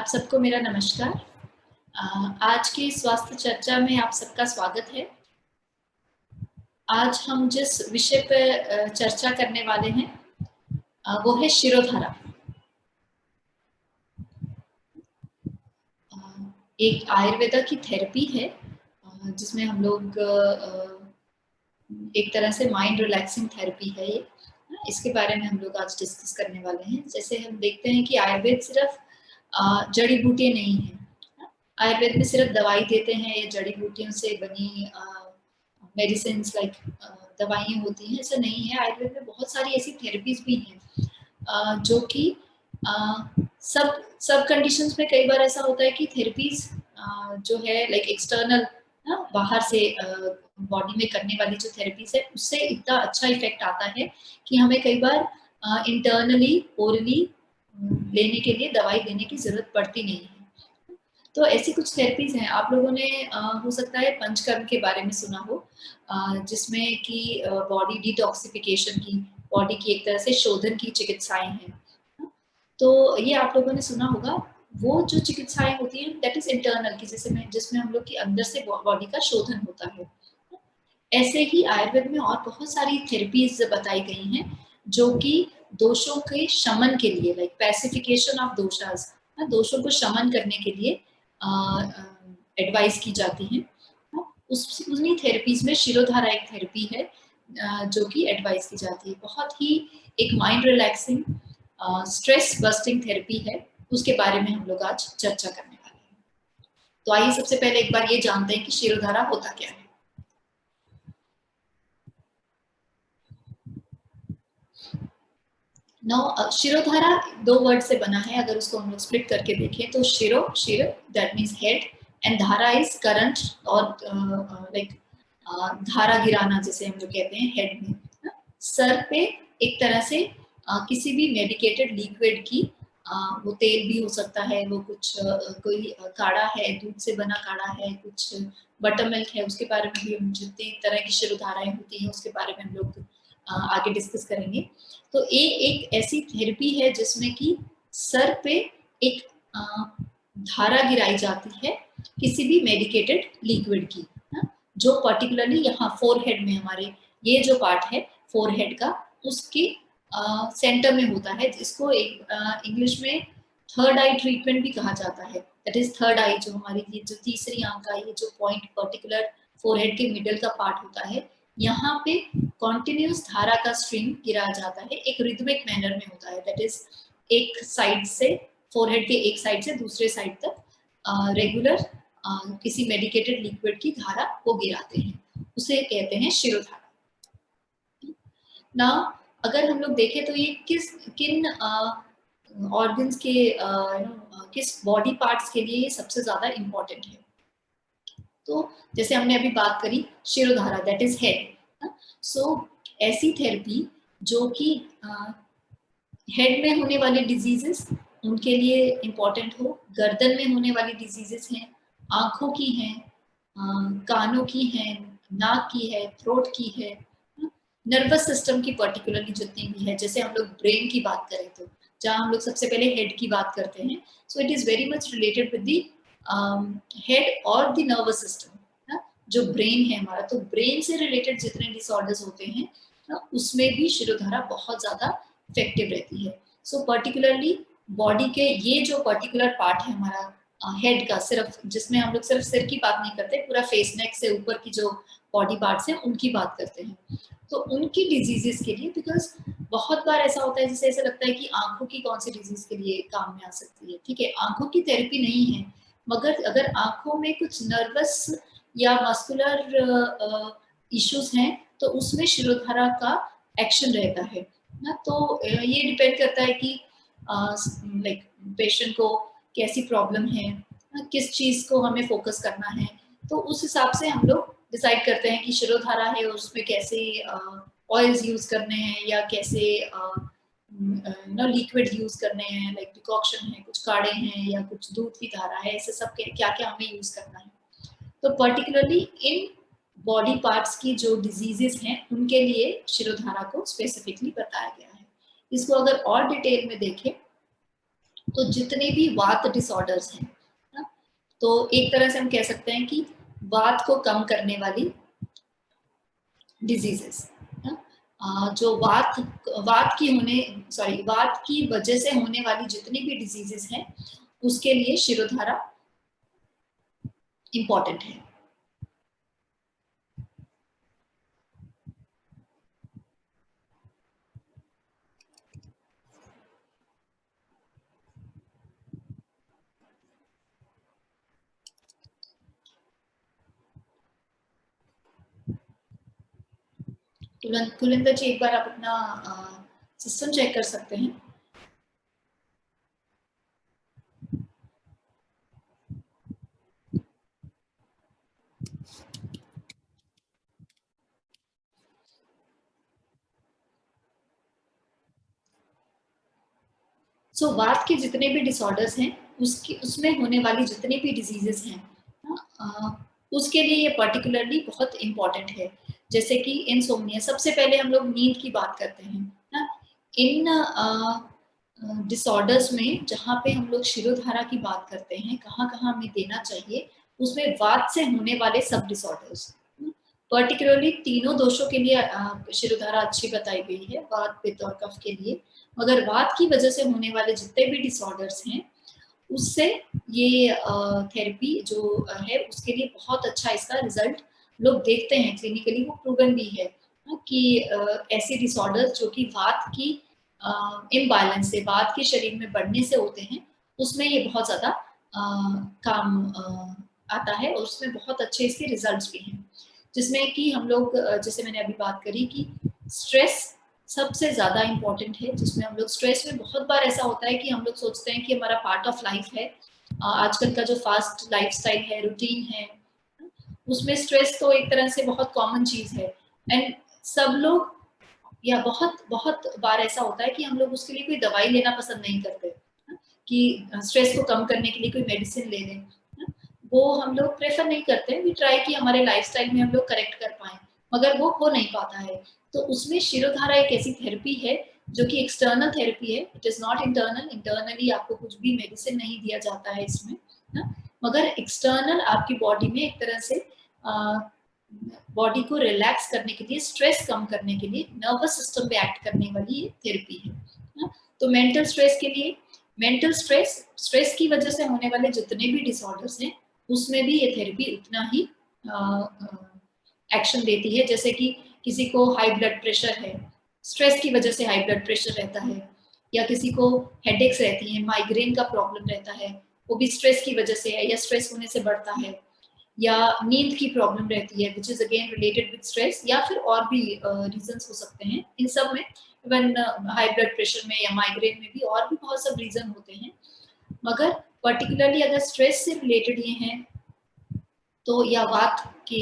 सबको मेरा नमस्कार। आज की स्वास्थ्य चर्चा में आप सबका स्वागत है। आज हम जिस विषय पर चर्चा करने वाले हैं वो है शिरोधारा। एक आयुर्वेदा की थेरेपी है जिसमें हम लोग एक तरह से माइंड रिलैक्सिंग थेरेपी है ये। इसके बारे में हम लोग आज डिस्कस करने वाले हैं। जैसे हम देखते हैं कि आयुर्वेद सिर्फ जड़ी बूटियां नहीं है। आयुर्वेद में सिर्फ दवाई देते हैं या जड़ी बूटियों से बनी मेडिसिन लाइक दवाइयाँ होती हैं, ऐसा नहीं है। आयुर्वेद में बहुत सारी ऐसी थेरेपीज भी हैं जो कि सब सब कंडीशंस में कई बार ऐसा होता है कि थेरेपीज जो है लाइक एक्सटर्नल बाहर से बॉडी में करने वाली जो थेरेपीज है उससे इतना अच्छा इफेक्ट आता है कि हमें कई बार इंटरनली ओरली लेने के लिए दवाई देने की जरूरत पड़ती नहीं है। तो ऐसी कुछ थेरेपीज हैं। आप लोगों ने हो सकता है पंचकर्म के बारे में सुना हो, जिसमें कि बॉडी डिटॉक्सिफिकेशन की, बॉडी की एक तरह से शोधन की चिकित्साएं हैं। तो ये आप लोगों ने सुना होगा। वो जो चिकित्साएं होती हैं दैट इज इंटरनल की, जिसमें हम लोग की अंदर से बॉडी का शोधन होता है। ऐसे ही आयुर्वेद में और बहुत सारी थेरेपीज बताई गई हैं जो कि दोषों के शमन के लिए, लाइक पैसिफिकेशन ऑफ दोषास, दोषों को शमन करने के लिए एडवाइस की जाती है। उन्हीं थेरेपीज में शिरोधारा एक थेरेपी है जो कि एडवाइस की जाती है। बहुत ही एक mind relaxing stress busting therapy है, उसके बारे में हम लोग आज चर्चा करने वाले हैं। तो आइए सबसे पहले एक बार ये जानते हैं कि शिरोधारा होता क्या है। शिरोधारा दो वर्ड से बना है। अगर उसको हम लोग स्प्लिट करके देखें तो शिर दैट मीन्स हेड एंड धारा इज करंट और लाइक धारा गिराना जैसे हम लोग कहते हैं हेड में। सर पे एक तरह से किसी भी मेडिकेटेड लिक्विड की वो तेल भी हो सकता है, वो कुछ कोई काढ़ा है, दूध से बना काढ़ा है, कुछ बटर मिल्क है, उसके बारे में भी हम जितनी तरह की शिरोधाराएं होती हैं उसके बारे में हम लोग आगे डिस्कस करेंगे। तो ये एक ऐसी थेरेपी है जिसमें कि सर पे एक धारा गिराई जाती है किसी भी मेडिकेटेड लिक्विड की, जो पर्टिकुलरली यहाँ फोरहेड में, हमारे ये जो पार्ट है फोरहेड का, उसके सेंटर में होता है, जिसको एक इंग्लिश में थर्ड आई ट्रीटमेंट भी कहा जाता है। दैट इज थर्ड आई, जो हमारी ये जो तीसरी आंख का ये जो पॉइंट पर्टिकुलर फोरहेड के मिडल का पार्ट होता है, यहाँ पे कॉन्टिन्यूस धारा का स्ट्रीम गिराया जाता है, एक रिदमिक मैनर में होता है। दैट इज एक साइड से, फोरहेड के एक साइड से दूसरे साइड तक रेगुलर किसी मेडिकेटेड लिक्विड की धारा को गिराते हैं, उसे कहते हैं शिरोधारा। ना अगर हम लोग देखें तो ये किन ऑर्गन्स के किस बॉडी पार्ट्स के लिए ये सबसे ज्यादा इम्पोर्टेंट है। तो जैसे हमने अभी बात करी शिरोधारा दैट इज हेड। सो ऐसी थेरेपी जो कि हेड में होने वाले डिजीजेस उनके लिए इम्पोर्टेंट हो, गर्दन में होने वाली डिजीजेस हैं, आंखों की हैं, कानों की हैं, नाक की है, थ्रोट की है, नर्वस सिस्टम की पर्टिकुलरली जितनी भी है। जैसे हम लोग ब्रेन की बात करें तो जहाँ हम लोग सबसे पहले हेड की बात करते हैं, so it is very much related with the head और द नर्वस सिस्टम। जो ब्रेन है हमारा, तो ब्रेन से रिलेटेड जितने डिसऑर्डर्स होते हैं उसमें भी शिरोधारा बहुत ज्यादा इफेक्टिव रहती है। सो पर्टिकुलरली बॉडी के ये जो पर्टिकुलर पार्ट है हमारा हेड का, सिर्फ जिसमें हम लोग सिर्फ सिर की बात नहीं करते, पूरा फेस नेक से ऊपर की जो बॉडी पार्ट्स हैं उनकी बात करते हैं। तो उनकी डिजीजेस के लिए, बिकॉज बहुत बार ऐसा होता है जैसे ऐसा लगता है कि आंखों की कौन सी डिजीज के लिए काम में आ सकती है। ठीक है, आंखों की थेरेपी नहीं है, मगर अगर आंखों में कुछ नर्वस या मस्कुलर इश्यूज हैं तो उसमें शिरोधारा का एक्शन रहता है ना। तो ये डिपेंड करता है कि लाइक पेशेंट को कैसी प्रॉब्लम है, किस चीज को हमें फोकस करना है, तो उस हिसाब से हम लोग डिसाइड करते हैं कि शिरोधारा है और उसमें कैसे ऑयल्स यूज करने हैं या कैसे लिक्विड यूज करने हैं, लाइक डिकॉक्शन है, कुछ काढ़े हैं या कुछ दूध की धारा है, ऐसे सब क्या क्या हमें यूज करना है। तो पर्टिकुलरली इन बॉडी पार्ट्स की जो डिजीजेस हैं उनके लिए शिरोधारा को स्पेसिफिकली बताया गया है। इसको अगर और डिटेल में देखें तो जितने भी वात डिसऑर्डर्स हैं ना, तो एक तरह से हम कह सकते हैं कि वात को कम करने वाली डिजीजेस, जो वात की वजह से होने वाली जितनी भी डिजीजेस हैं उसके लिए शिरोधारा इंपॉर्टेंट है। कुलिंदर जी, एक बार आप अपना सिस्टम चेक कर सकते हैं। वात के जितने भी डिसऑर्डर्स हैं उसमें होने वाली जितनी भी डिजीजेस हैं उसके लिए ये पर्टिकुलरली बहुत इंपॉर्टेंट है। जैसे कि इंसोम्निया, सबसे पहले हम लोग नींद की बात करते हैं ना। इन डिसऑर्डर्स में जहाँ पे हम लोग शिरोधारा की बात करते हैं, कहाँ कहाँ हमें देना चाहिए, उसमें वात से होने वाले सब डिसऑर्डर्स, पर्टिकुलरली तीनों दोषों के लिए शिरोधारा अच्छी बताई गई है, वात, पित्त और कफ के लिए। मगर वात की वजह से होने वाले जितने भी डिसऑर्डर्स हैं उससे ये थेरेपी जो है उसके लिए बहुत अच्छा इसका रिजल्ट लोग देखते हैं, क्लिनिकली वो प्रूवन भी है कि ऐसे डिसऑर्डर्स जो कि वात की इम्बैलेंस से, वात के शरीर में बढ़ने से होते हैं, उसमें ये बहुत ज्यादा काम आता है और उसमें बहुत अच्छे इसके रिजल्ट्स भी हैं। जिसमें कि हम लोग जैसे मैंने अभी बात करी कि स्ट्रेस सबसे ज्यादा इम्पोर्टेंट है, जिसमें हम लोग स्ट्रेस में बहुत बार ऐसा होता है कि हम लोग सोचते हैं कि हमारा पार्ट ऑफ लाइफ है। आजकल का जो फास्ट लाइफस्टाइल है, रूटीन है, उसमें स्ट्रेस तो एक तरह से बहुत कॉमन चीज है। एंड सब लोग, या बहुत बहुत बार ऐसा होता है कि हम लोग उसके लिए कोई दवाई लेना पसंद नहीं करते कि स्ट्रेस को कम करने के लिए कोई मेडिसिन ले लें, वो हम लोग प्रेफर नहीं करते। वी ट्राई कि हमारे लाइफस्टाइल में हम लोग करेक्ट कर पाए, मगर वो हो नहीं पाता है। तो उसमें शिरोधारा एक ऐसी थेरेपी है जो कि एक्सटर्नल थेरेपी है, it is not internal. Internally आपको कुछ भी मेडिसिन नहीं दिया जाता है इसमें ना, मगर एक्सटर्नल आपकी बॉडी में एक तरह से बॉडी को रिलैक्स करने के लिए, स्ट्रेस कम करने के लिए, नर्वस सिस्टम पे एक्ट करने वाली ये थेरेपी है ना। तो मेंटल स्ट्रेस के लिए, मेंटल स्ट्रेस की वजह से होने वाले जितने भी डिसऑर्डर्स हैं उसमें भी ये थेरेपी उतना ही एक्शन देती है। जैसे कि किसी को हाई ब्लड प्रेशर है, स्ट्रेस की वजह से हाई ब्लड प्रेशर रहता है, या किसी को हेडेक्स रहती है, माइग्रेन का प्रॉब्लम रहता है, वो भी स्ट्रेस की वजह से है या स्ट्रेस होने से बढ़ता है, या नींद की प्रॉब्लम रहती है which is again related with stress, या फिर और भी रीजंस हो सकते हैं इन सब में। इवन हाई ब्लड प्रेशर में या माइग्रेन में भी और भी बहुत सब रीजन होते हैं, मगर पर्टिकुलरली अगर स्ट्रेस से रिलेटेड ये हैं तो, या वात के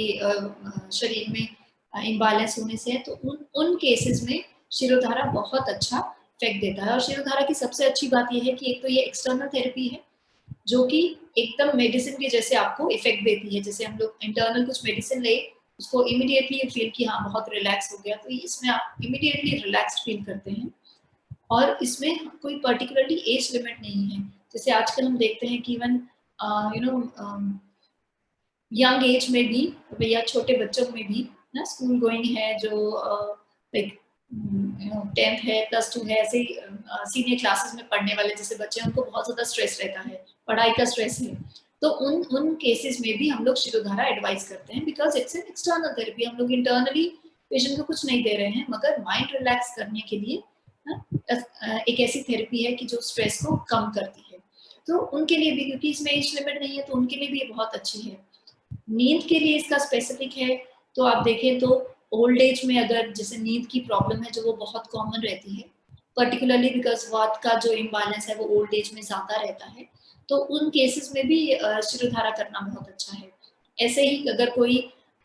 शरीर में इम्बैलेंस होने से है, तो उन उन केसेस में शिरोधारा बहुत अच्छा इफेक्ट देता है। और शिरोधारा की सबसे अच्छी बात यह है कि एक तो ये एक्सटर्नल थेरेपी है जो कि एकदम मेडिसिन के जैसे आपको इफेक्ट देती है। जैसे हम लोग इंटरनल कुछ मेडिसिन ले, उसको इमीडिएटली फील कि हाँ बहुत रिलैक्स हो गया, तो इसमें आप इमीडिएटली रिलैक्स फील करते हैं। और इसमें कोई पर्टिकुलरली एज लिमिट नहीं है। जैसे आजकल हम देखते हैं कि even you know young age में भी, या छोटे बच्चों में भी ना, स्कूल गोइंग है जो लाइक 10th है, +2 है, ऐसे सीनियर क्लासेस में पढ़ने वाले जैसे बच्चे हैं, उनको बहुत ज्यादा स्ट्रेस रहता है, पढ़ाई का स्ट्रेस है। तो उन केसेस में भी हम लोग शिरोधारा एडवाइस करते हैं, because it's an external therapy. हम लोग इंटरनली पेशेंट को कुछ नहीं दे रहे हैं, मगर माइंड रिलैक्स करने के लिए एक ऐसी थेरेपी है कि जो स्ट्रेस को कम करती है। तो उनके लिए भी, क्योंकि इसमें एज लिमिट नहीं है, तो उनके लिए भी ये बहुत अच्छी है। नींद के लिए इसका स्पेसिफिक है, तो आप देखें तो ओल्ड एज में अगर जैसे नींद की प्रॉब्लम है जो वो बहुत कॉमन रहती है, पर्टिकुलरली बिकॉज वात का जो इम्बैलेंस है वो ओल्ड एज में ज्यादा रहता है, तो उन केसेस में भी शिरोधारा करना बहुत अच्छा है। ऐसे ही अगर कोई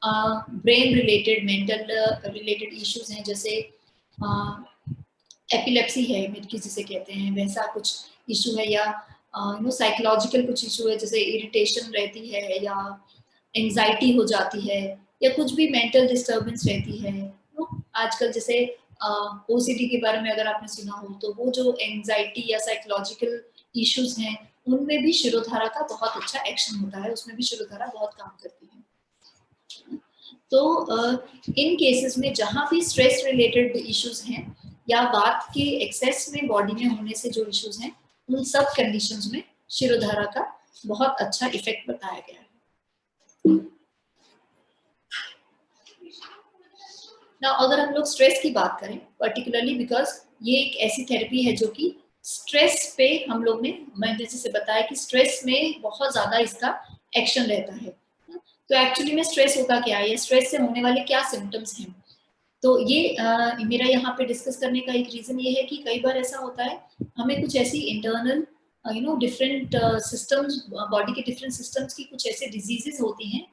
brain related, mental related issues हैं, जैसे एपिलेप्सी है, मिर्गी जिसे कहते हैं, वैसा कुछ इशू है, या साइकोलॉजिकल कुछ इशू है, जैसे इरिटेशन रहती है, या एंजाइटी हो जाती है, या कुछ भी मेंटल डिस्टर्बेंस रहती है। तो आजकल जैसे ओसीडी के बारे में अगर आपने सुना हो, तो वो जो एंजाइटी या साइकोलॉजिकल इश्यूज हैं, उनमें भी शिरोधारा का बहुत अच्छा एक्शन होता है, उसमें भी शिरोधारा बहुत काम करती है। तो इन केसेस में जहाँ भी स्ट्रेस रिलेटेड इश्यूज हैं या बात के एक्सेस में बॉडी में होने से जो इश्यूज हैं, उन सब कंडीशंस में शिरोधारा का बहुत अच्छा इफेक्ट बताया गया है। ना अगर हम लोग स्ट्रेस की बात करें पर्टिकुलरली, बिकॉज ये एक ऐसी थेरेपी है जो कि स्ट्रेस पे हम लोग ने, मैंने जैसे बताया कि स्ट्रेस में बहुत ज्यादा इसका एक्शन रहता है। तो एक्चुअली में स्ट्रेस होता क्या है, स्ट्रेस से होने वाले क्या सिम्टम्स हैं, तो ये मेरा यहाँ पे डिस्कस करने का एक रीजन ये है कि कई बार ऐसा होता है हमें कुछ ऐसी इंटरनल डिफरेंट सिस्टम्स, बॉडी के डिफरेंट सिस्टम्स की कुछ ऐसे डिजीजेस होती हैं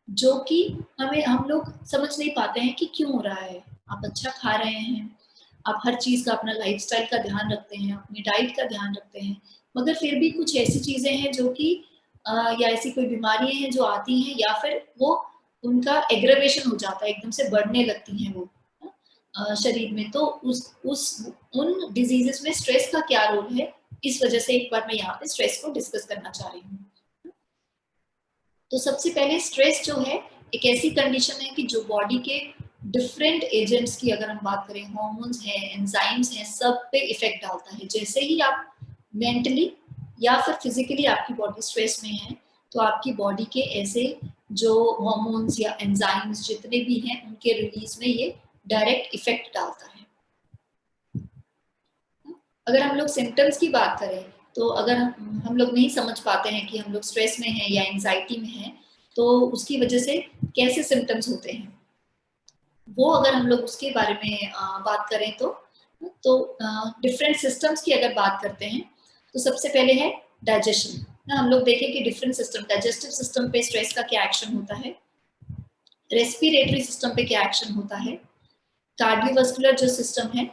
जो कि हम लोग समझ नहीं पाते हैं कि क्यों हो रहा है। आप अच्छा खा रहे हैं, आप हर चीज का अपना लाइफस्टाइल का ध्यान रखते हैं, अपनी डाइट का ध्यान रखते हैं, मगर फिर भी कुछ ऐसी चीजें हैं जो कि या ऐसी कोई बीमारियां हैं जो आती हैं, या फिर वो उनका एग्रेवेशन हो जाता है, एकदम से बढ़ने लगती हैं वो शरीर में। तो उस उन डिजीजेस में स्ट्रेस का क्या रोल है, इस वजह से एक बार मैं यहाँ पे स्ट्रेस को डिस्कस करना चाह रही हूँ। तो सबसे पहले स्ट्रेस जो है एक ऐसी कंडीशन है कि जो बॉडी के डिफरेंट एजेंट्स की, अगर हम बात करें, हार्मोन्स हैं, एंजाइम्स हैं, सब पे इफेक्ट डालता है। जैसे ही आप मेंटली या फिर फिजिकली आपकी बॉडी स्ट्रेस में है, तो आपकी बॉडी के ऐसे जो हार्मोन्स या एंजाइम्स जितने भी हैं, उनके रिलीज में ये डायरेक्ट इफेक्ट डालता है। अगर हम लोग सिम्टम्स की बात करें, तो अगर हम लोग नहीं समझ पाते हैं कि हम लोग स्ट्रेस में हैं या एंजाइटी में हैं, तो उसकी वजह से कैसे सिम्टम्स होते हैं, वो अगर हम लोग उसके बारे में बात करें तो डिफरेंट सिस्टम्स की अगर बात करते हैं, तो सबसे पहले है डाइजेशन ना। हम लोग देखें कि डिफरेंट सिस्टम, डाइजेस्टिव सिस्टम पे स्ट्रेस का क्या एक्शन होता है, रेस्पिरेटरी सिस्टम पे क्या एक्शन होता है, कार्डियोवास्कुलर जो सिस्टम है,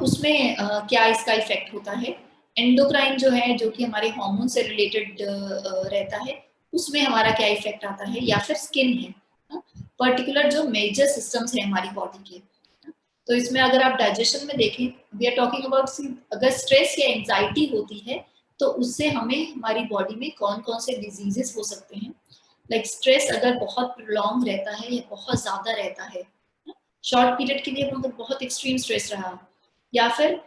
उसमें क्या इसका इफेक्ट होता है, एंडोक्राइन जो है, जो कि हमारे हार्मोन से रिलेटेड रहता है, उसमें हमारा क्या इफेक्ट आता है, या फिर स्किन है, पर्टिकुलर जो मेजर सिस्टम्स है हमारी बॉडी के। तो इसमें अगर आप डाइजेशन में देखें, वी आर टॉकिंग अबाउट, अगर स्ट्रेस या एंजाइटी होती है तो उससे हमें हमारी बॉडी में कौन कौन से डिजीजेस हो सकते हैं। लाइक स्ट्रेस अगर बहुत प्रोलॉन्ग रहता है या बहुत ज्यादा रहता है, शॉर्ट पीरियड के लिए अगर बहुत एक्सट्रीम स्ट्रेस रहा, या फिर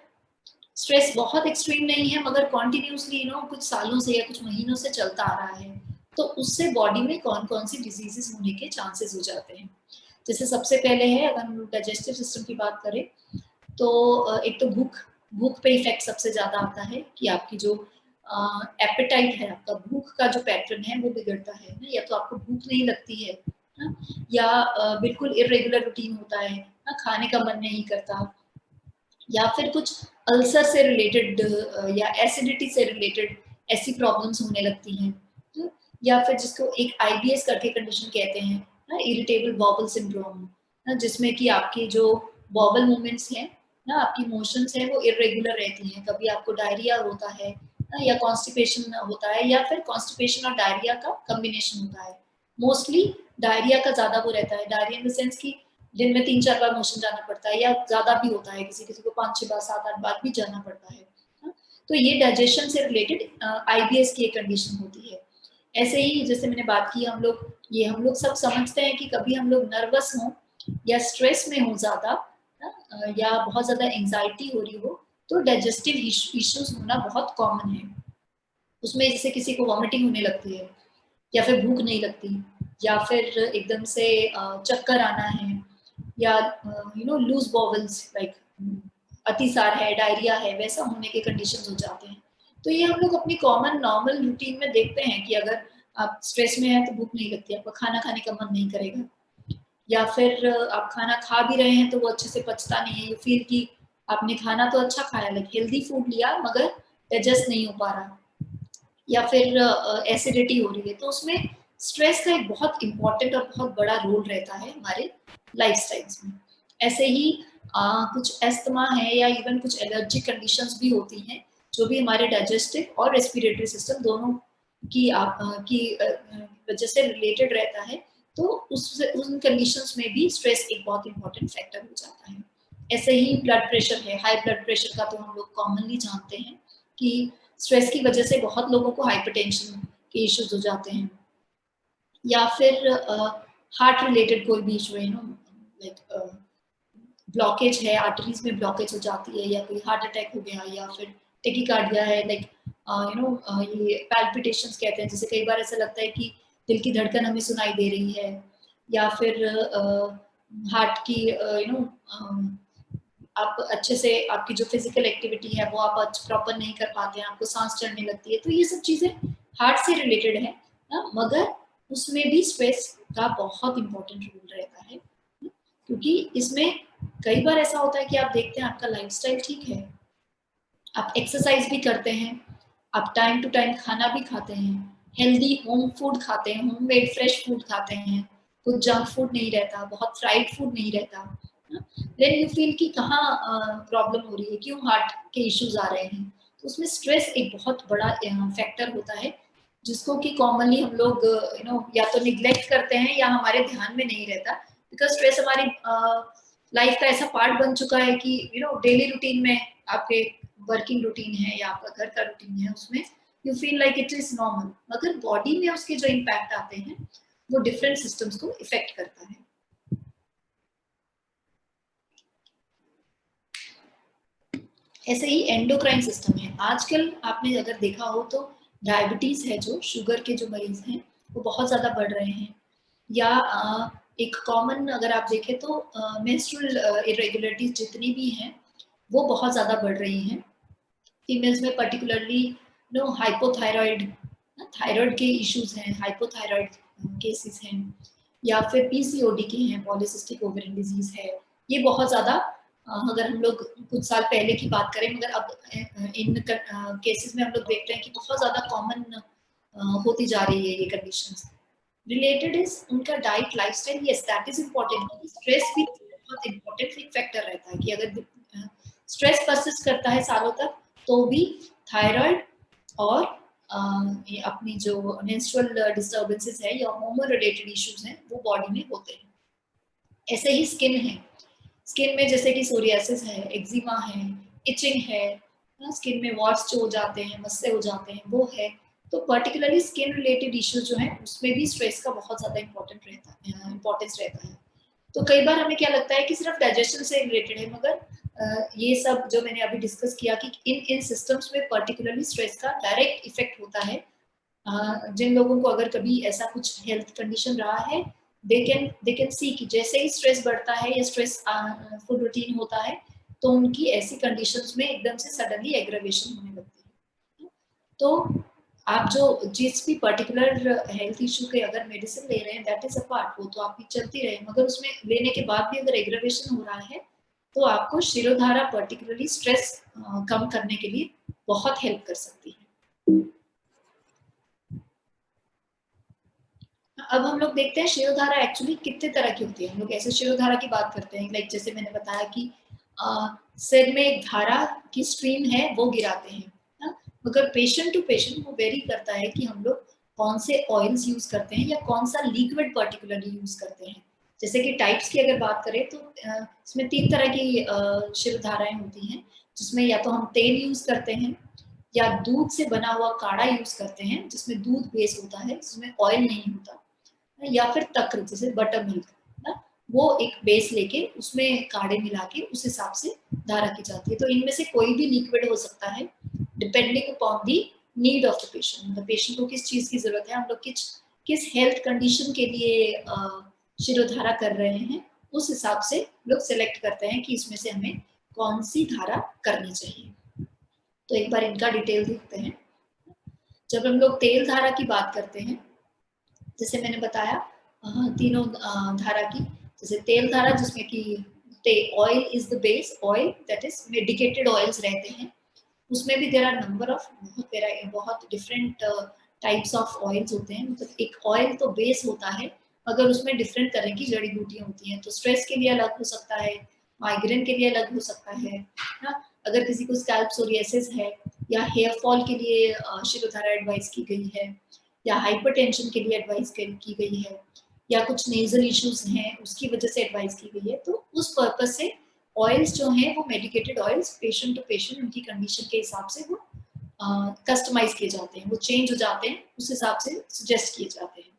स्ट्रेस बहुत एक्सट्रीम नहीं है मगर कॉन्टिन्यूसली कुछ सालों से या कुछ महीनों से चलता आ रहा है, तो उससे बॉडी में कौन कौन सी डिजीजेस होने के चांसेस हो जाते हैं। जैसे सबसे पहले है, अगर हम डाइजेस्टिव सिस्टम की बात करें, तो एक तो भूख, भूख पे इफेक्ट सबसे ज्यादा आता है कि आपकी जो एपेटाइट है, आपका भूख का जो पैटर्न है वो बिगड़ता है ना, या तो आपको भूख नहीं लगती है ना, या बिल्कुल इरेगुलर रूटीन होता है ना, खाने का मन नहीं करता, या फिर कुछ अल्सर से रिलेटेड या एसिडिटी से रिलेटेड ऐसी प्रॉब्लम्स होने लगती हैं, या फिर जिसको एक आईबीएस करके कंडीशन कहते हैं ना, इरिटेबल बॉबल सिंड्रोम ना, जिसमें कि आपकी जो बॉबल मूवमेंट्स हैं ना, आपकी मोशंस हैं, वो इरेगुलर रहती हैं। कभी आपको डायरिया होता है ना, या कॉन्स्टिपेशन होता है, या फिर कॉन्स्टिपेशन और डायरिया का कॉम्बिनेशन होता है। मोस्टली डायरिया का ज्यादा वो रहता है, डायरिया इन द सेंस की दिन में 3-4 बार मोशन जाना पड़ता है, या ज्यादा भी होता है, किसी किसी को 5-6 बार, 7-8 बार भी जाना पड़ता है। तो ये डाइजेशन से रिलेटेड आईबीएस की एक कंडीशन होती है। ऐसे ही जैसे मैंने बात की, हम लोग सब समझते हैं कि कभी हम लोग नर्वस हों या स्ट्रेस में हो ज्यादा, या बहुत ज्यादा एंजाइटी हो रही हो, तो डाइजेस्टिव इश्यूज होना बहुत कॉमन है। उसमें जैसे किसी को वॉमिटिंग होने लगती है, या फिर भूख नहीं लगती, या फिर एकदम से चक्कर आना है, या लूज बॉवल्स, लाइक अतिसार है, डायरिया है, वैसा होने के कंडीशंस हो जाते हैं। तो ये हम लोग अपनी कॉमन नॉर्मल रूटीन में देखते हैं कि अगर आप स्ट्रेस में हैं तो भूख नहीं लगती, आपका खाना खाने का मन नहीं करेगा, या फिर आप खाना खा भी रहे हैं तो वो अच्छे से पचता नहीं है, यू फील कि आपने खाना तो अच्छा खाया, लाइक हेल्दी फूड लिया, मगर डाइजेस्ट नहीं हो पा रहा, या फिर एसिडिटी हो रही है। तो उसमें स्ट्रेस का एक बहुत इंपॉर्टेंट और बहुत बड़ा रोल रहता है हमारे लाइफस्टाइल्स में। ऐसे ही कुछ एस्थमा है, या इवन कुछ एलर्जिक कंडीशंस भी होती हैं, जो भी हमारे डाइजेस्टिव और रेस्पिरेटरी सिस्टम दोनों की वजह से रिलेटेड रहता है। तो उन कंडीशंस में भी स्ट्रेस एक बहुत इंपॉर्टेंट फैक्टर हो जाता है। ऐसे ही ब्लड प्रेशर है, हाई ब्लड प्रेशर का तो हम लोग कॉमनली जानते हैं कि स्ट्रेस की वजह से बहुत लोगों को हाइपरटेंशन के इश्यूज हो जाते हैं, या फिर हार्ट रिलेटेड कोई भी इशू है, लाइक ब्लॉकेज है, आर्टरीज में ब्लॉकेज हो जाती है, या कोई हार्ट अटैक हो गया, या फिर टेकिकार्डिया है, लाइक ये पैल्पिटेशंस कहते हैं, जैसे कई बार ऐसा लगता है कि दिल की धड़कन हमें सुनाई दे रही है, या फिर हार्ट की आप अच्छे से आपकी जो फिजिकल एक्टिविटी है वो आप प्रॉपर नहीं कर पाते हैं, आपको सांस चढ़ने लगती है, तो ये सब चीजें हार्ट से रिलेटेड है ना, मगर उसमें भी स्ट्रेस का बहुत इंपॉर्टेंट रोल रहता है, क्योंकि इसमें कई बार ऐसा होता है कि आप देखते हैं आपका लाइफस्टाइल ठीक है, आप एक्सरसाइज भी करते हैं, आप टाइम टू टाइम खाना भी खाते हैं, हेल्दी होम फूड खाते हैं, होम मेड फ्रेश फूड खाते हैं, कुछ जंक फूड नहीं रहता, बहुत फ्राइड फूड नहीं रहता, देन यू फील कि कहाँ प्रॉब्लम हो रही है, क्यों हार्ट के इश्यूज आ रहे हैं, तो उसमें स्ट्रेस एक बहुत बड़ा फैक्टर होता है, जिसको कि कॉमनली हम लोग या तो निग्लेक्ट करते हैं या हमारे ध्यान में नहीं रहता, बिकॉज स्ट्रेस हमारी लाइफ का ऐसा पार्ट बन चुका है कि डेली रूटीन में आपके वर्किंग रूटीन है या आपका घर का रूटीन है, उसमें you feel like it is normal, मगर बॉडी में उसके जो इम्पैक्ट आते हैं वो डिफरेंट सिस्टम्स को इफेक्ट करता है। ऐसे ही एंडोक्राइन सिस्टम है, आजकल आपने अगर देखा हो तो डायबिटीज है, जो शुगर के जो मरीज हैं वो बहुत ज्यादा बढ़ रहे हैं, या एक कॉमन अगर आप देखें तो मेंस्ट्रुअल इरेगुलरिटीज जितनी भी हैं वो बहुत ज्यादा बढ़ रही हैं फीमेल्स में, पर्टिकुलरली हाइपोथायराइड, थायराइड के इश्यूज हैं, हाइपोथायराइड केसेस हैं, या फिर पीसीओडी के हैं, पॉलीसिस्टिक ओवेरियन डिजीज है, ये बहुत ज्यादा अगर हम लोग कुछ साल पहले की बात करें, मगर अब इन केसेस में हम लोग देखते हैं कि बहुत ज्यादा कॉमन होती जा रही है ये कंडीशंस। रिलेटेड इज उनका diet lifestyle, yes that is important, stress भी बहुत इम्पोर्टेंट एक फैक्टर रहता है कि अगर स्ट्रेस परसिस्ट करता है सालों तक तो भी थायराइड और ये अपनी जो मेंस्ट्रुअल डिस्टर्बेंसेस है या हार्मोन रिलेटेड इश्यूज हैं वो बॉडी में होते हैं। ऐसे ही स्किन है, स्किन में जैसे कि सोरियासिस है, एक्जिमा है, इचिंग है, स्किन में वॉट्स जो हो जाते हैं, मस्से हो जाते हैं, वो है, तो पर्टिकुलरली स्किन रिलेटेड इश्यूज जो है उसमें भी स्ट्रेस का बहुत ज्यादा इम्पोर्टेंस रहता है। तो कई बार हमें क्या लगता है कि सिर्फ डाइजेशन से रिलेटेड है, मगर ये सब जो मैंने अभी डिस्कस किया कि इन सिस्टम्स में पर्टिकुलरली स्ट्रेस का डायरेक्ट इफेक्ट होता है। जिन लोगों को अगर कभी ऐसा कुछ हेल्थ कंडीशन रहा है, दे कैन सी कि जैसे ही स्ट्रेस बढ़ता है या स्ट्रेस फुल रूटीन होता है तो उनकी ऐसी कंडीशंस में एकदम से सडनली एग्रेवेशन होने लगती है। तो आप जो जिस भी पर्टिकुलर हेल्थ इशू के अगर मेडिसिन ले रहे हैं दैट इज अ पार्ट, वो तो आपकी चलती रहे, मगर उसमें लेने के बाद भी अगर एग्रेवेशन हो रहा है तो आपको शिरोधारा पर्टिकुलरली स्ट्रेस कम करने के लिए बहुत हेल्प कर सकती है। अब हम लोग देखते हैं शिरोधारा एक्चुअली कितने तरह की होती है। हम लोग ऐसे शिरोधारा की बात करते हैं, लाइक जैसे मैंने बताया कि सिर में एक धारा की स्ट्रीम है वो गिराते हैं, मगर पेशेंट टू पेशेंट वो वेरी करता है कि हम लोग कौन से ऑयल्स यूज करते हैं या कौन सा लिक्विड पर्टिकुलरली यूज करते हैं। जैसे कि टाइप्स की अगर बात करें तो इसमें 3 तरह की शिरोधाराएं होती हैं, जिसमें या तो हम तेल यूज करते हैं, या दूध से बना हुआ काढ़ा यूज करते हैं जिसमें दूध बेस होता है, जिसमें ऑयल नहीं होता, या फिर तक्र जैसे बटर मिल्क ना, वो एक बेस लेके उसमें काढ़े मिला के उस हिसाब से धारा की जाती है। तो इनमें से कोई भी लिक्विड हो सकता है depending upon the need of the patient, मतलब पेशेंट को किस चीज की जरूरत है, हम लोग किस हेल्थ कंडीशन के लिए शिरोधारा कर रहे हैं, उस हिसाब से लोग सिलेक्ट करते हैं कि इसमें से हमें कौन सी धारा करनी चाहिए। तो एक बार इनका डिटेल देखते हैं। जब हम लोग तेल धारा की बात करते हैं, जैसे मैंने बताया तीनों धारा की, जैसे तेल धारा जिसमें कि oil is the base, oil that is medicated oils रहते हैं, उसमें भी देयर आर नंबर ऑफ बहुत डिफरेंट टाइप्स ऑफ ऑयल्स होते हैं। मतलब एक ऑयल तो बेस होता है मगर उसमें डिफरेंट तरह की जड़ी बूटियां होती हैं, तो स्ट्रेस के लिए अलग हो सकता है, माइग्रेन के लिए अलग हो सकता है ना, अगर किसी को स्कैल्प सोरियासिस है या हेयर फॉल के लिए शिरोधारा एडवाइस की गई है, या हाइपरटेंशन के लिए एडवाइस की गई है, या कुछ नेजल इश्यूज हैं उसकी वजह से एडवाइस की गई है, तो उस पर्पज से ऑयल्स जो हैं वो medicated oils patient to patient उनकी कंडीशन के हिसाब से वो कस्टमाइज किए जाते हैं, वो चेंज हो जाते हैं, उस हिसाब से सजेस्ट किए जाते हैं।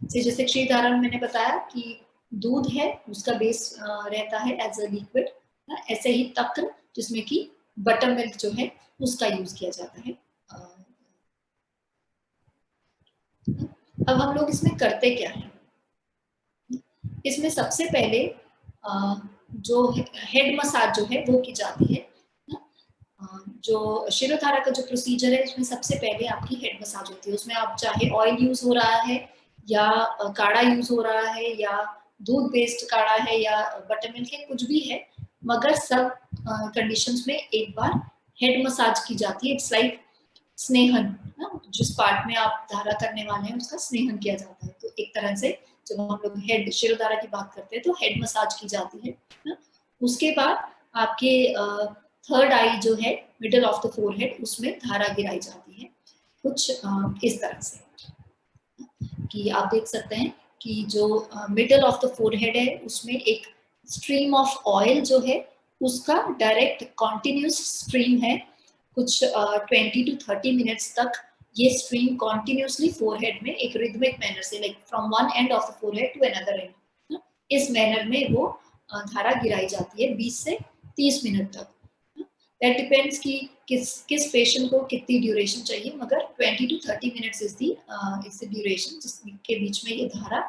जैसे क्षीरधारा में मैंने बताया कि दूध है उसका बेस रहता है एज अ लिक्विड, ऐसे ही तक्र जिसमें कि बटर मिल्क जो है उसका यूज किया जाता है। अब हम लोग इसमें करते क्या है, इसमें सबसे पहले जो हेड मसाज जो है वो की जाती है। जो शिरोधारा का जो प्रोसीजर है उसमें सबसे पहले आपकी हेड मसाज होती है। उसमें आप चाहे ऑयल यूज हो रहा है या काढ़ा यूज हो रहा है या दूध बेस्ड काढ़ा है या बटर मिल्क है, कुछ भी है, मगर सब कंडीशंस में एक बार हेड मसाज की जाती है। इट्स लाइक स्नेहन, जिस पार्ट में आप धारा करने वाले हैं उसका स्नेहन किया जाता है। तो एक तरह से जब हम लोग हेड शिरोधारा की बात करते हैं तो हेड मसाज की जाती है। उसके बाद आपके थर्ड आई जो है मिडल ऑफ द फोरहेड उसमें धारा गिराई जाती है कुछ इस तरह से कि आप देख सकते हैं कि जो मिडल ऑफ द फोरहेड है उसमें एक स्ट्रीम ऑफ ऑयल जो है उसका डायरेक्ट कॉन्टिन्यूस स्ट्रीम है। कुछ 20 to 30 मिनट्स तक ये स्ट्रीम कॉन्टिन्यूसली फोरहेड में एक रिदमिक मैनर से like from one end of the forehead to another end, इस मैनर में वो धारा गिराई जाती है 20 से 30 मिनट तक। दैट डिपेंड्स कि किस पेशेंट को कितनी ड्यूरेशन चाहिए, मगर 20 to 30 minutes is the duration जिसके बीच में ये धारा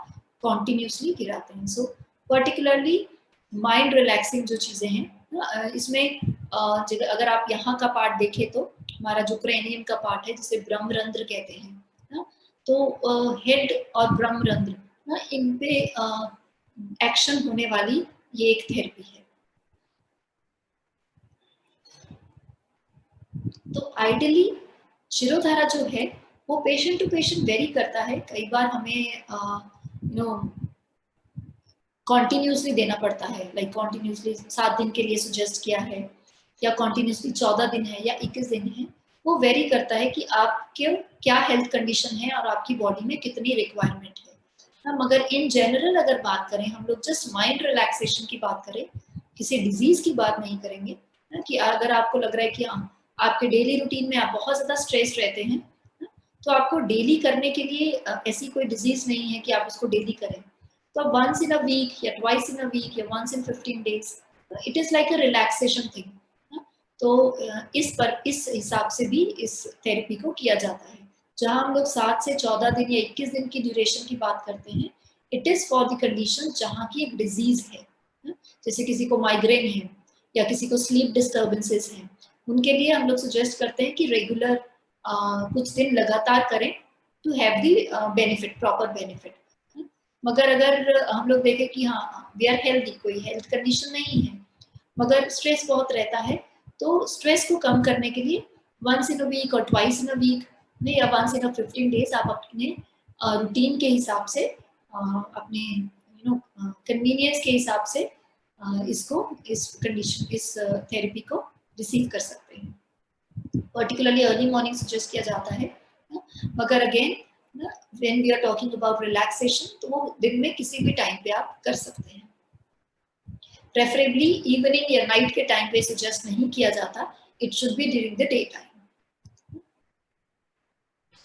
कॉन्टिन्यूसली गिराते हैं। सो पर्टिकुलरली माइंड रिलैक्सिंग जो चीजें हैं इसमें अगर आप यहाँ का पार्ट देखें तो हमारा जो क्रेनियम का पार्ट है जिसे ब्रह्मरंध्र कहते हैं, तो हेड और ब्रह्मरंध्र इन पे एक्शन होने वाली ये एक थेरेपी है। तो आइडियली शिरोधारा जो है वो पेशेंट टू पेशेंट वेरी करता है। कई बार हमें कॉन्टिन्यूसली देना पड़ता है, लाइक कॉन्टिन्यूसली 7 दिन के लिए सजेस्ट किया है या कॉन्टिन्यूसली 14 दिन है या 21 दिन है। वो वेरी करता है कि आपके क्या हेल्थ कंडीशन है और आपकी बॉडी में कितनी रिक्वायरमेंट है। मगर इन जनरल अगर बात करें, हम लोग जस्ट माइंड रिलैक्सेशन की बात करें, किसी डिजीज की बात नहीं करेंगे कि अगर आपको लग रहा है कि आपके डेली रूटीन में आप बहुत ज्यादा स्ट्रेस रहते हैं तो आपको डेली करने के लिए ऐसी कोई डिजीज नहीं है कि आप उसको डेली करें। तो वंस इन अ वीक या ट्वाइस इन अ वीक या once in 15 days, it is like a relaxation thing. तो इस हिसाब से भी इस थेरेपी को किया जाता है। जहां हम लोग 7 से 14 दिन या 21 दिन की ड्यूरेशन की बात करते हैं, it is for the condition जहाँ की एक डिजीज है। जैसे किसी को माइग्रेन है या किसी को स्लीप डिस्टर्बेंसेस हैं, उनके लिए हम लोग सजेस्ट करते हैं कि रेगुलर कुछ दिन लगातार करें to have the benefit, proper benefit. मगर अगर हम लोग देखें कि हाँ वी आर हेल्दी, कोई हेल्थ कंडीशन नहीं है मगर स्ट्रेस बहुत रहता है, तो स्ट्रेस को कम करने के लिए वंस इन अ वीक और ट्वाइस इन अ वीक या वंस इन अ 15 डेज आप अपने रूटीन के हिसाब से अपने कन्वीनियंस के हिसाब से इस कंडीशन इस थेरेपी को रिसीव कर सकते हैं। पर्टिकुलरली अर्ली मॉर्निंग सजेस्ट किया जाता है, मगर again when we are talking about relaxation तो वो दिन में किसी भी टाइम पे आप कर सकते हैं। प्रेफरेबली इवनिंग या नाइट के टाइम पे सजेस्ट नहीं किया जाता, it should be during the day time.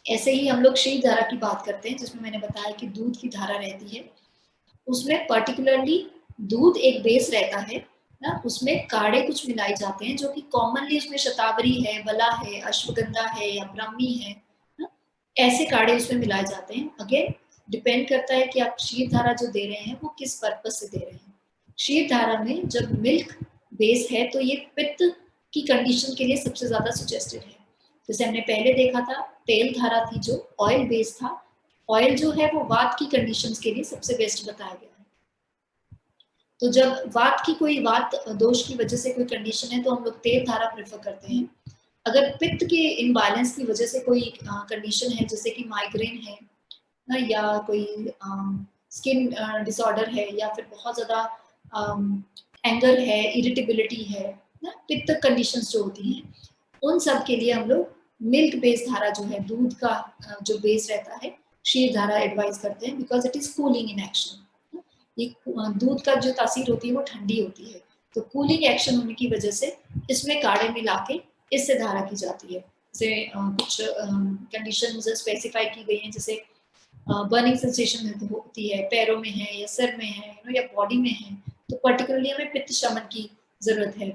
ऐसे ही हम लोग क्षीर धारा की बात करते हैं जिसमें मैंने बताया कि दूध की धारा रहती है। उसमें पर्टिकुलरली दूध एक बेस रहता है ना, उसमें काढ़े कुछ मिलाए जाते हैं जो कि कॉमनली उसमें शतावरी है, बला है, अश्वगंधा है या ब्राह्मी है ना, ऐसे काढ़े उसमें मिलाए जाते हैं। अगेन डिपेंड करता है कि आप क्षीर धारा जो दे रहे हैं वो किस पर्पज से दे रहे हैं। क्षीर धारा में जब मिल्क बेस है तो ये पित्त की कंडीशन के लिए सबसे ज्यादा सजेस्टेड है। जैसे हमने पहले देखा था तेल धारा थी जो ऑयल बेस था, ऑयल जो है वो वात की कंडीशंस के लिए सबसे बेस्ट बताया गया है। तो जब वात की कोई वात दोष की वजह से कोई कंडीशन है तो हम लोग तेल धारा प्रेफर करते हैं। अगर पित्त के इम्बैलेंस की वजह से कोई कंडीशन है जैसे कि माइग्रेन है ना, या कोई स्किन डिसऑर्डर है या फिर बहुत ज्यादा एंगर है, इरिटेबिलिटी है ना, पित्त कंडीशंस जो होती हैं, उन सब के लिए हम लोग मिल्क बेस धारा जो है, दूध का जो बेस रहता है, क्षीर धारा एडवाइस करते हैं because it is cooling in action. ये दूध का जो तासीर होती है वो ठंडी होती है, तो कूलिंग एक्शन होने की वजह से इसमें काढ़े मिला के इससे धारा की जाती है। जैसे कुछ कंडीशंस स्पेसिफाई की गई हैं, जैसे बर्निंग सेंसेशन होती है, पैरों में है या सिर में है या बॉडी में है, तो पर्टिकुलरली हमें पित्त शमन की जरूरत है।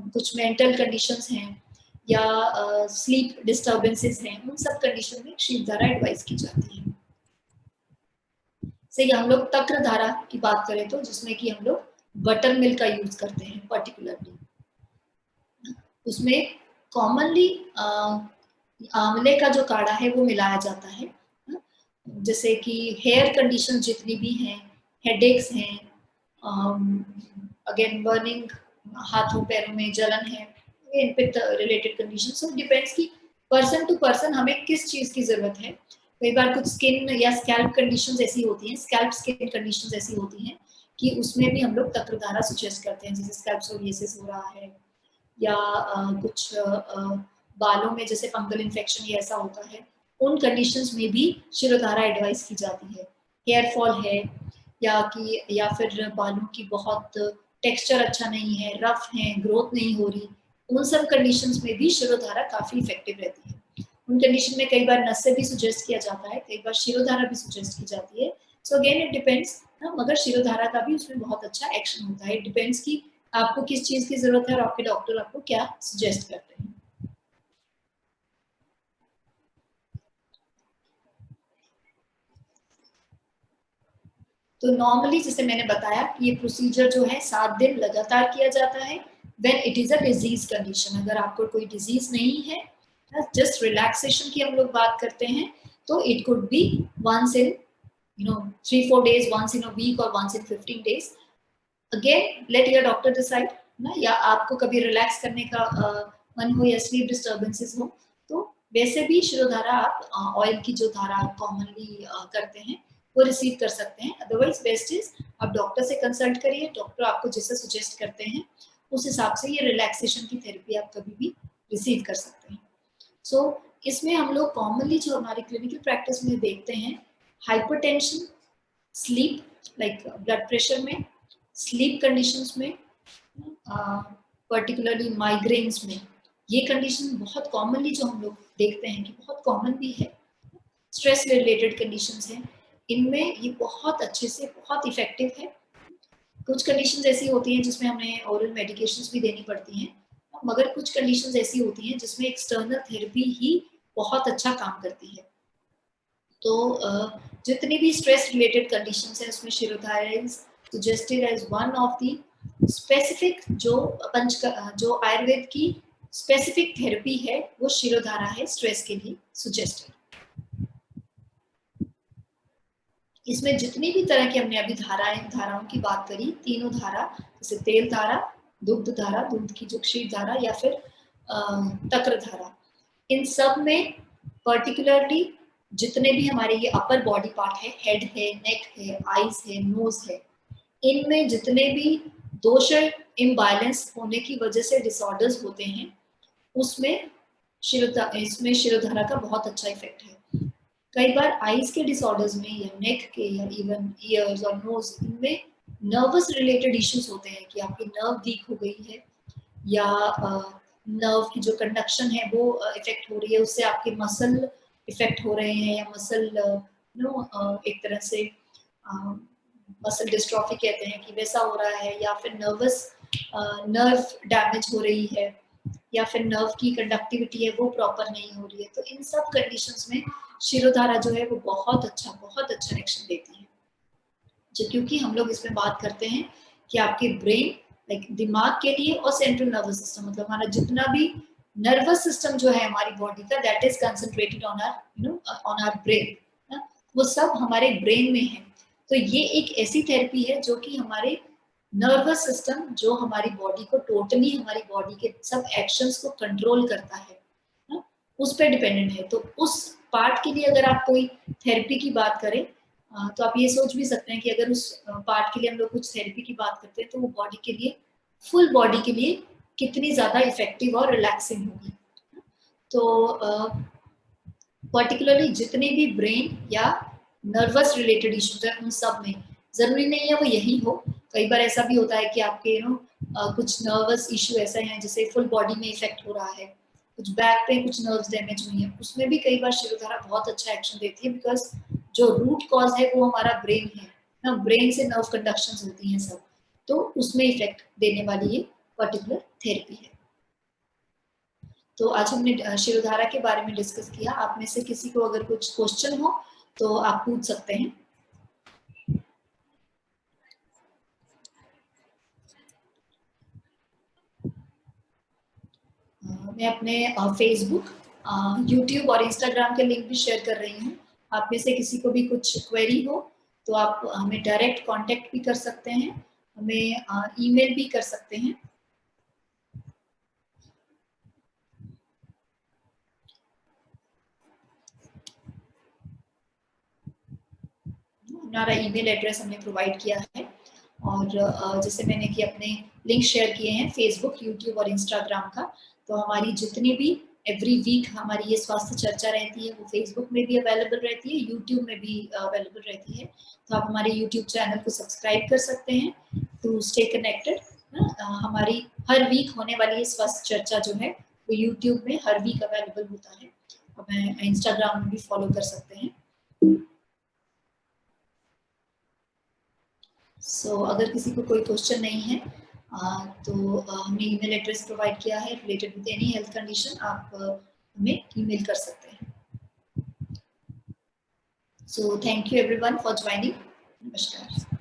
कुछ मेंटल कंडीशंस हैं या स्लीप डिस्टर्बेंसेस हैं, उन सब कंडीशन में शीत धारा एडवाइस की जाती है। से हम लोग तक्र धारा की बात करें तो जिसमें कि हम लोग बटर मिल्क का यूज करते हैं पर्टिकुलरली, उसमें कॉमनली आंवले का जो काढ़ा है वो मिलाया जाता है। जैसे कि हेयर कंडीशन जितनी भी हैं, हेडेक्स हैं, अगेन बर्निंग, हाथों पैरों में जलन है, इन पित्त रिलेटेड कंडीशन, सो डिपेंड्स कि पर्सन टू पर्सन हमें किस चीज की जरूरत है। कई बार कुछ स्किन या स्कैल्प कंडीशंस ऐसी होती हैं, स्कैल्प स्किन कंडीशंस ऐसी होती हैं कि उसमें भी हम लोग तक्रधारा सजेस्ट करते हैं, जैसे स्कैल्प सोरियासिस हो रहा है या कुछ बालों में जैसे फंगल इन्फेक्शन ये ऐसा होता है, उन कंडीशंस में भी शिरोधारा एडवाइस की जाती है। हेयर फॉल है या फिर बालों की बहुत टेक्सचर अच्छा नहीं है, रफ है, ग्रोथ नहीं हो रही, उन सब कंडीशंस में भी शिरोधारा काफी इफेक्टिव रहती है। उन कंडीशन में कई बार नस से भी सुजेस्ट किया जाता है, कई बार शिरोधारा भी सुजेस्ट की जाती है। सो अगेन इट डिपेंड्स, मगर शिरोधारा का भी उसमें बहुत अच्छा एक्शन होता है। इट डिपेंड्स कि आपको किस चीज की जरूरत है और आपके डॉक्टर आपको क्या सजेस्ट करते हैं। तो नॉर्मली जैसे मैंने बताया ये प्रोसीजर जो है 7 दिन लगातार किया जाता है when it is a disease condition. अगर आपको कोई डिजीज नहीं है, जस्ट रिलैक्सेशन की हम लोग बात करते हैं, तो it could be once in 3-4 days, once in a week or once in 15 days. Again let your doctor decide ना, या आपको कभी रिलैक्स करने का मन हो या स्लीप डिस्टर्बेंसेस हो, तो वैसे भी शिरोधारा आप ऑयल की जो धारा कॉमनली करते हैं वो रिसीव कर सकते हैं। अदरवाइज बेस्ट इज आप डॉक्टर से कंसल्ट करिए, डॉक्टर आपको जैसे सजेस्ट करते हैं उस हिसाब से ये रिलैक्सेशन की थेरेपी आप कभी भी रिसीव कर सकते हैं। सो इसमें हम लोग कॉमनली जो हमारी क्लिनिकल प्रैक्टिस में देखते हैं, hypertension, sleep like blood pressure में, स्लीप कंडीशंस में, पर्टिकुलरली माइग्रेन्स में, ये कंडीशन बहुत कॉमनली जो हम लोग देखते हैं कि बहुत कॉमन भी है। स्ट्रेस रिलेटेड कंडीशंस हैं, इनमें ये बहुत अच्छे से बहुत इफेक्टिव है। कुछ कंडीशंस ऐसी होती हैं जिसमें हमें ओरल मेडिकेशंस भी देनी पड़ती हैं, मगर कुछ कंडीशंस ऐसी होती हैं जिसमें एक्सटर्नल थेरेपी ही बहुत अच्छा काम करती है। तो जितनी भी स्ट्रेस रिलेटेड कंडीशंस हैं उसमें Shirodhara is suggested as one of the specific जो आयुर्वेद की स्पेसिफिक थेरेपी है, वो शिरोधारा है स्ट्रेस के लिए सजेस्टेड। इसमें जितनी भी तरह की हमने अभी धाराओं की बात करी, तीनों धारा जैसे तेल धारा, दुग्ध धारा, दूध की जो क्षीर धारा या फिर तक्र धारा, इन सब में पर्टिकुलरली जितने भी हमारे ये अपर बॉडी पार्ट है, हेड है, नेक है, आईज है, नोज है, इनमें जितने भी दोष इम्बैलेंस होने की वजह से डिसऑर्डर्स होते हैं, उसमें इसमें शिरोधारा का बहुत अच्छा इफेक्ट है। कई बार आईज के डिसऑर्डर्स में या नेक के या इवन ईयर्स और नोज, इनमें नर्वस रिलेटेड इश्यूज होते हैं कि आपकी नर्व वीक हो गई है या नर्व की जो कंडक्शन है वो इफेक्ट हो रही है, उससे आपके मसल इफेक्ट हो रहे हैं या मसल एक तरह से मसल डिस्ट्रॉफी कहते हैं कि वैसा हो रहा है, या फिर नर्व डैमेज हो रही है, या फिर नर्व की कंडक्टिविटी है वो प्रॉपर नहीं हो रही है। तो इन सब कंडीशंस में शिरोधारा जो है वो बहुत अच्छा एक्शन देती है। जो क्योंकि हम लोग इसमें बात करते हैं कि आपके ब्रेन लाइक दिमाग के लिए और सेंट्रल नर्वस सिस्टम, मतलब हमारा जितना भी नर्वस सिस्टम जो है हमारी बॉडी का, that is concentrated on our brain, वो सब हमारे ब्रेन में है। तो ये एक ऐसी थेरेपी है जो कि हमारे नर्वस सिस्टम, जो हमारी बॉडी को टोटली हमारी बॉडी के सब एक्शंस को कंट्रोल करता है ना, उस पर डिपेंडेंट है। तो उस पार्ट के लिए अगर आप कोई थेरेपी की बात करें, तो आप ये सोच भी सकते हैं कि अगर उस पार्ट के लिए हम लोग कुछ थेरेपी की बात करते हैं तो वो बॉडी के लिए, फुल बॉडी के लिए कितनी ज्यादा इफेक्टिव और रिलैक्सिंग होगी। तो पर्टिकुलरली जितने भी ब्रेन या नर्वस रिलेटेड इश्यूज है उन सब में जरूरी नहीं है वो यही हो, कई बार ऐसा भी होता है कि आपके कुछ नर्वस इश्यू ऐसे हैं जैसे फुल बॉडी में इफेक्ट हो रहा है, कुछ बैक पे कुछ नर्व्स डैमेज हुई है, उसमें भी कई बार शिरोधारा बहुत अच्छा एक्शन देती है, बिकॉज जो रूट कॉज है वो हमारा ब्रेन है ना, ब्रेन से नर्व कंडक्शंस होती हैं सब, तो उसमें इफेक्ट देने वाली ये पर्टिकुलर थेरेपी है। तो आज हमने शिरोधारा के बारे में डिस्कस किया। आप में से किसी को अगर कुछ क्वेश्चन हो तो आप पूछ सकते हैं। मैं अपने फेसबुक, यूट्यूब और इंस्टाग्राम के लिंक भी शेयर कर रही हूँ। आप में से किसी को भी कुछ क्वेरी हो तो आप हमें डायरेक्ट कांटेक्ट भी कर सकते हैं, हमें ईमेल भी कर सकते हैं। हमारा ईमेल एड्रेस हमने प्रोवाइड किया है, और जैसे मैंने कि अपने लिंक शेयर किए हैं फेसबुक, यूट्यूब और इंस्टाग्राम का, तो हमारी जितनी भी एवरी वीक हमारी ये स्वास्थ्य चर्चा रहती है वो फेसबुक में भी अवेलेबल रहती है, यूट्यूब में भी अवेलेबल रहती है। तो आप हमारे यूट्यूब चैनल को सब्सक्राइब कर सकते हैं टू स्टे कनेक्टेड। हमारी हर वीक होने वाली ये स्वास्थ्य चर्चा जो है वो यूट्यूब में हर वीक अवेलेबल होता है, हमें इंस्टाग्राम में भी फॉलो कर सकते हैं। अगर किसी को कोई क्वेश्चन नहीं है तो हमने ईमेल एड्रेस प्रोवाइड किया है, related with any health condition आप हमें ईमेल कर सकते हैं। So thank you everyone for joining. नमस्कार।